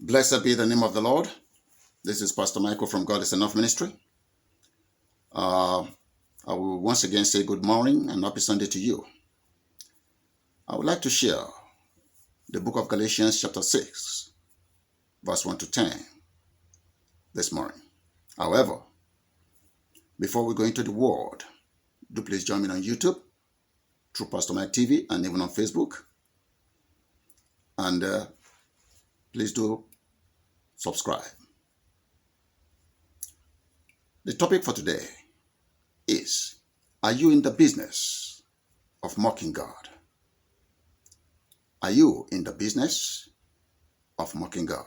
Blessed be the name of the Lord. This is Pastor Michael from God is Enough Ministry. I will once again say good morning and happy Sunday to you. I would like to share the book of Galatians chapter 6, verse 1 to 10 this morning. However, before we go into the word, do please join me on YouTube through Pastor Mike TV and even on Facebook. And please do subscribe. The topic for today is, are you in the business of mocking God? Are you in the business of mocking God?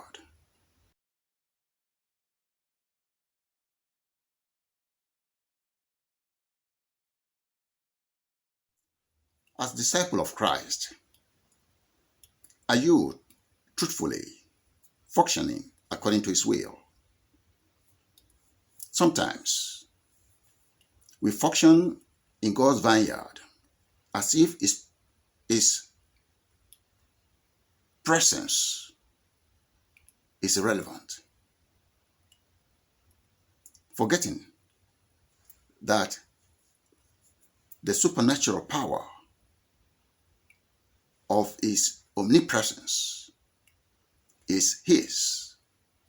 As disciple of Christ, are you truthfully functioning according to His will? Sometimes we function in God's vineyard as if His presence is irrelevant, forgetting that the supernatural power of His omnipresence is His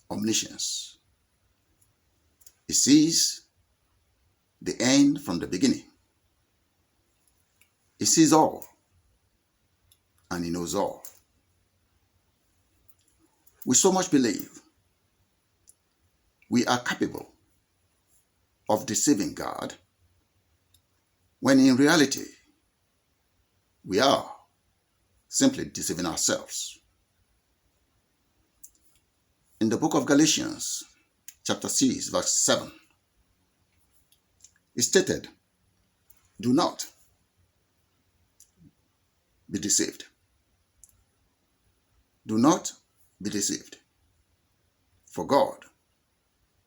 omniscience. He sees the end from the beginning. He sees all and He knows all. We so much believe we are capable of deceiving God, when in reality we are simply deceiving ourselves. In the book of Galatians, chapter 6, verse 7, it stated, "Do not be deceived. Do not be deceived, for God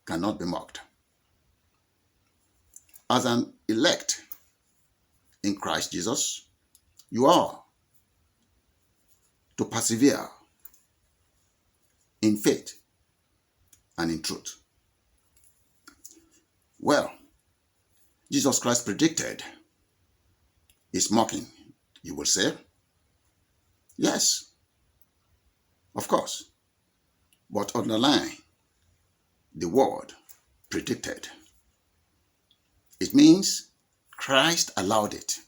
cannot be mocked." As an elect in Christ Jesus, you are to persevere in faith and in truth. Well, Jesus Christ predicted His mocking, you will say. Yes, of course. But underline the word predicted. It means Christ allowed it.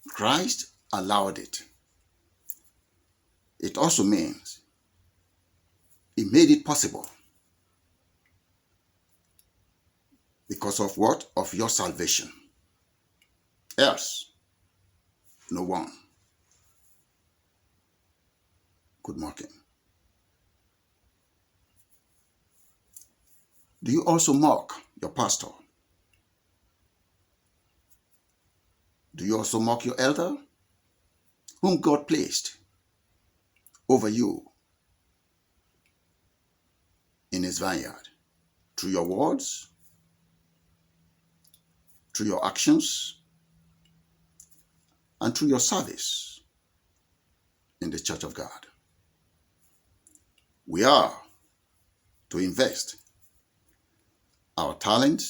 Christ allowed it. It also means He made it possible. Because of what? Of your salvation. Else, no one could mock Him. Do you also mock your pastor? Do you also mock your elder, whom God placed over you in His vineyard, through your words, through your actions, and through your service in the church of God? We are to invest our talent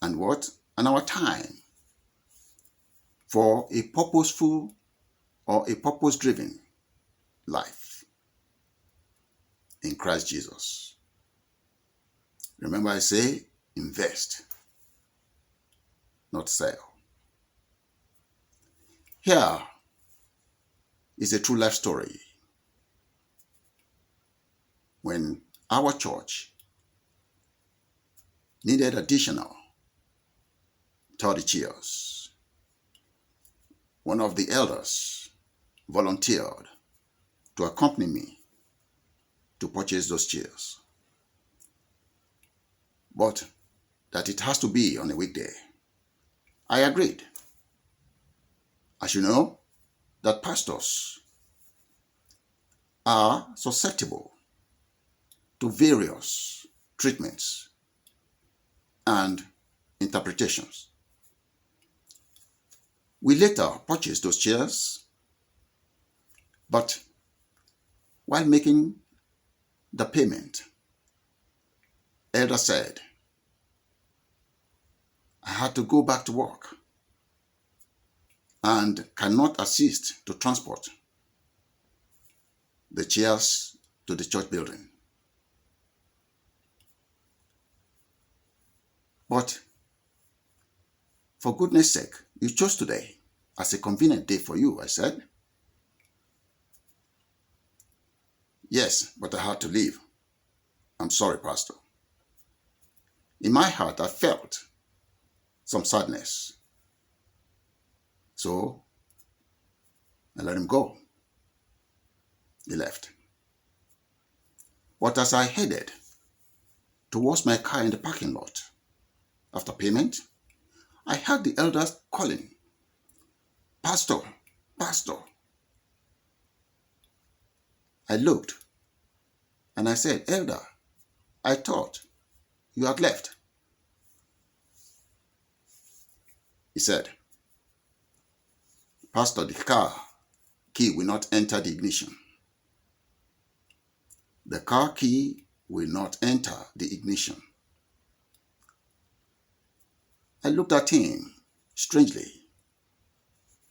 and what? And our time for a purposeful or a purpose-driven life in Christ Jesus. Remember, I say invest, not sell. Here is a true life story when our church needed additional 30 chairs. One of the elders volunteered to accompany me to purchase those chairs, but that it has to be on a weekday. I agreed. As you know, that pastors are susceptible to various treatments and interpretations. We later purchased those chairs, but While making the payment, elder said, I had to go back to work and cannot assist to transport the chairs to the church building. But for goodness sake, you chose today as a convenient day for you, I said. Yes, but I had to leave. I'm sorry, Pastor. In my heart, I felt some sadness. So I let him go. He left. But as I headed towards my car in the parking lot, after payment, I heard the elders calling, Pastor, Pastor. I looked and I said, Elder, I thought you had left. He said, Pastor, the car key will not enter the ignition. The car key will not enter the ignition. I looked at him strangely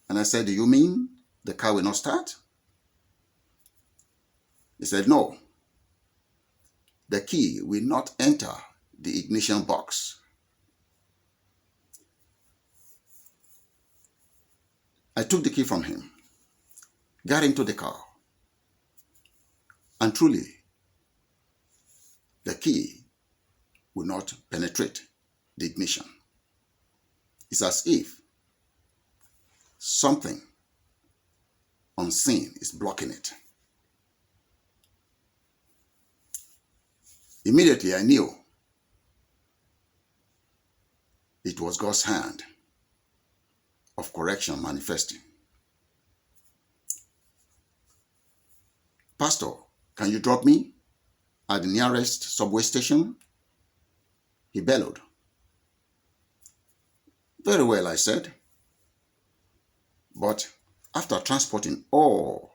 and I said, do you mean the car will not start? He said, no. The key will not enter the ignition box. I took the key from him, got into the car, and truly, the key will not penetrate the ignition. It's as if something unseen is blocking it. Immediately, I knew it was God's hand of correction manifesting. Pastor, can you drop me at the nearest subway station? He bellowed. Very well, I said. But after transporting all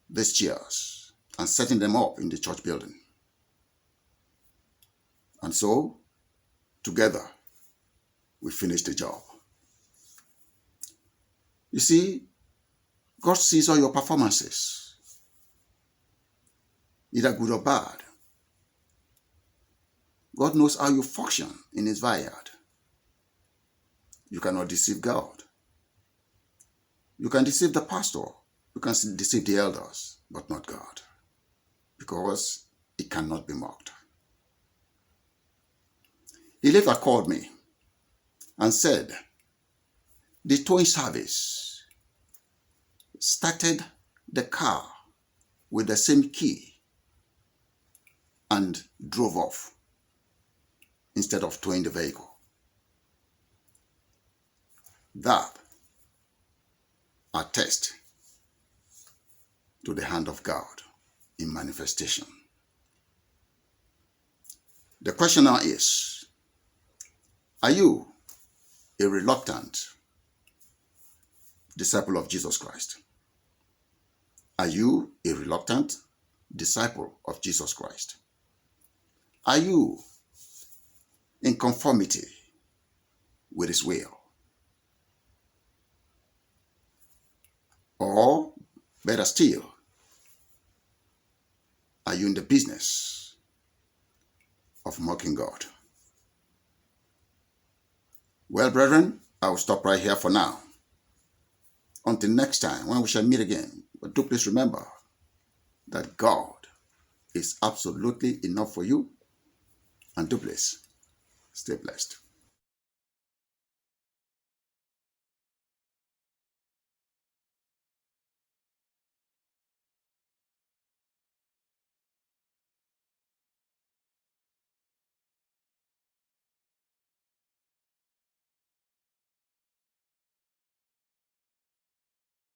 these chairs and setting them up in the church building, and so, together, we finished the job. You see, God sees all your performances, either good or bad. God knows how you function in His vineyard. You cannot deceive God. You can deceive the pastor, you can deceive the elders, but not God, because He cannot be mocked. He later called me and said, the towing service started the car with the same key and drove off instead of towing the vehicle. That attests to the hand of God in manifestation. The question now is, are you a reluctant disciple of Jesus Christ? Are you a reluctant disciple of Jesus Christ? Are you in conformity with His will? Or, better still, are you in the business of mocking God? Well, brethren, I will stop right here for now. Until next time, when we shall meet again. But do please remember that God is absolutely enough for you. And do please stay blessed.